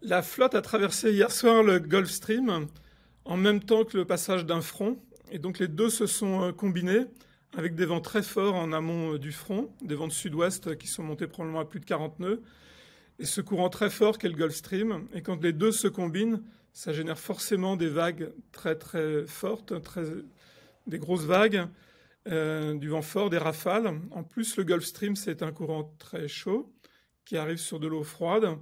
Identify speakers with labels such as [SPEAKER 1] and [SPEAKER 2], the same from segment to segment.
[SPEAKER 1] La flotte a traversé hier soir le Gulf Stream en même temps que le passage d'un front. Et donc les deux se sont combinés avec des vents très forts en amont du front, des vents de sud-ouest qui sont montés probablement à plus de 40 nœuds. Et ce courant très fort qu'est le Gulf Stream. Et quand les deux se combinent, ça génère forcément des vagues très très fortes, des grosses vagues, du vent fort, des rafales. En plus, le Gulf Stream, c'est un courant très chaud qui arrive sur de l'eau froide.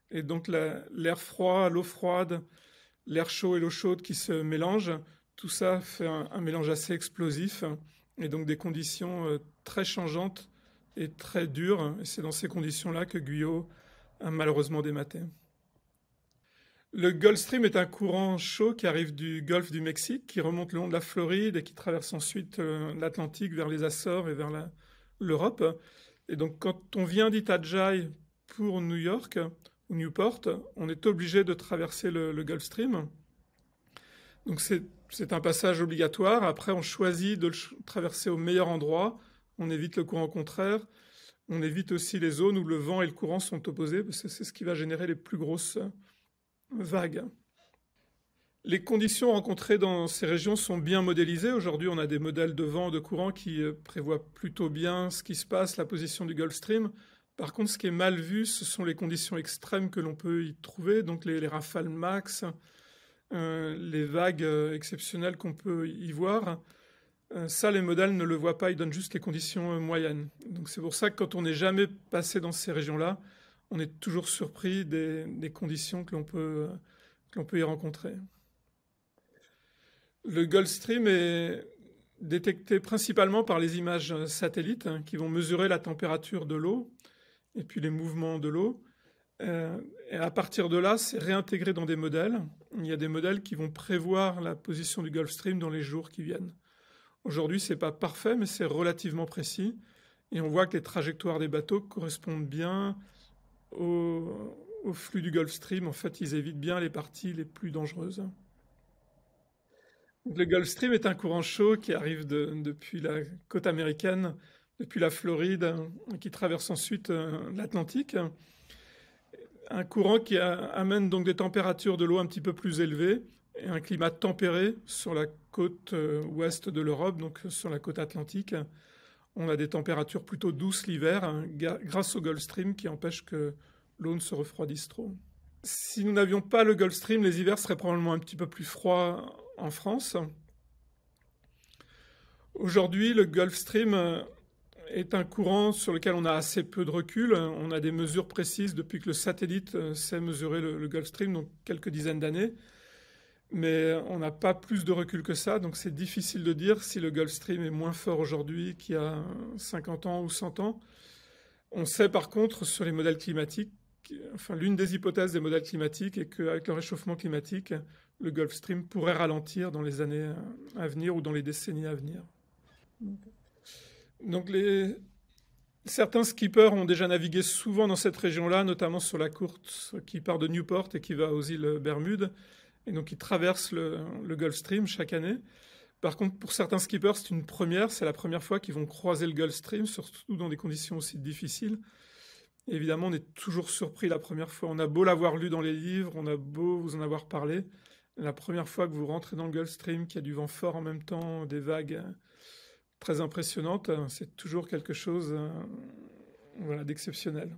[SPEAKER 1] Et donc l'air froid, l'eau froide, l'air chaud et l'eau chaude qui se mélangent, tout ça fait un mélange assez explosif et donc des conditions très changeantes et très dures. Et c'est dans ces conditions-là que Guyot a malheureusement dématé. Le Gulf Stream est un courant chaud qui arrive du golfe du Mexique, qui remonte le long de la Floride et qui traverse ensuite l'Atlantique vers les Açores et vers l'Europe. Et donc quand on vient d'Itajai pour New York ou Newport, on est obligé de traverser le Gulf Stream. Donc c'est un passage obligatoire. Après, on choisit de le traverser au meilleur endroit. On évite le courant contraire. On évite aussi les zones où le vent et le courant sont opposés, parce que c'est ce qui va générer les plus grosses vagues. Les conditions rencontrées dans ces régions sont bien modélisées. Aujourd'hui, on a des modèles de vent, de courant qui prévoient plutôt bien ce qui se passe, la position du Gulf Stream. Par contre, ce qui est mal vu, ce sont les conditions extrêmes que l'on peut y trouver, donc les rafales max, les vagues exceptionnelles qu'on peut y voir. Ça, les modèles ne le voient pas, ils donnent juste les conditions moyennes. Donc c'est pour ça que quand on n'est jamais passé dans ces régions-là, on est toujours surpris des conditions que l'on peut y rencontrer. Le Gulf Stream est détecté principalement par les images satellites qui vont mesurer la température de l'eau et puis les mouvements de l'eau. Et à partir de là, c'est réintégré dans des modèles. Il y a des modèles qui vont prévoir la position du Gulf Stream dans les jours qui viennent. Aujourd'hui, ce n'est pas parfait, mais c'est relativement précis. Et on voit que les trajectoires des bateaux correspondent bien au flux du Gulf Stream. En fait, ils évitent bien les parties les plus dangereuses. Donc, le Gulf Stream est un courant chaud qui arrive depuis la côte américaine, depuis la Floride, qui traverse ensuite l'Atlantique. Un courant qui amène donc des températures de l'eau un petit peu plus élevées et un climat tempéré sur la côte ouest de l'Europe, donc sur la côte atlantique. On a des températures plutôt douces l'hiver, hein, grâce au Gulf Stream qui empêche que l'eau ne se refroidisse trop. Si nous n'avions pas le Gulf Stream, les hivers seraient probablement un petit peu plus froids en France. Aujourd'hui, le Gulf Stream est un courant sur lequel on a assez peu de recul. On a des mesures précises depuis que le satellite sait mesurer le Gulf Stream, donc quelques dizaines d'années. Mais on n'a pas plus de recul que ça, donc c'est difficile de dire si le Gulf Stream est moins fort aujourd'hui qu'il y a 50 ans ou 100 ans. On sait par contre sur les modèles climatiques, enfin l'une des hypothèses des modèles climatiques est qu'avec le réchauffement climatique, le Gulf Stream pourrait ralentir dans les années à venir ou dans les décennies à venir. Donc certains skippers ont déjà navigué souvent dans cette région-là, notamment sur la course qui part de Newport et qui va aux îles Bermudes. Et donc ils traversent le Gulf Stream chaque année. Par contre, pour certains skippers, c'est une première. C'est la première fois qu'ils vont croiser le Gulf Stream, surtout dans des conditions aussi difficiles. Et évidemment, on est toujours surpris la première fois. On a beau l'avoir lu dans les livres, on a beau vous en avoir parlé. La première fois que vous rentrez dans le Gulf Stream, qu'il y a du vent fort en même temps, des vagues très impressionnantes, c'est toujours quelque chose voilà, d'exceptionnel.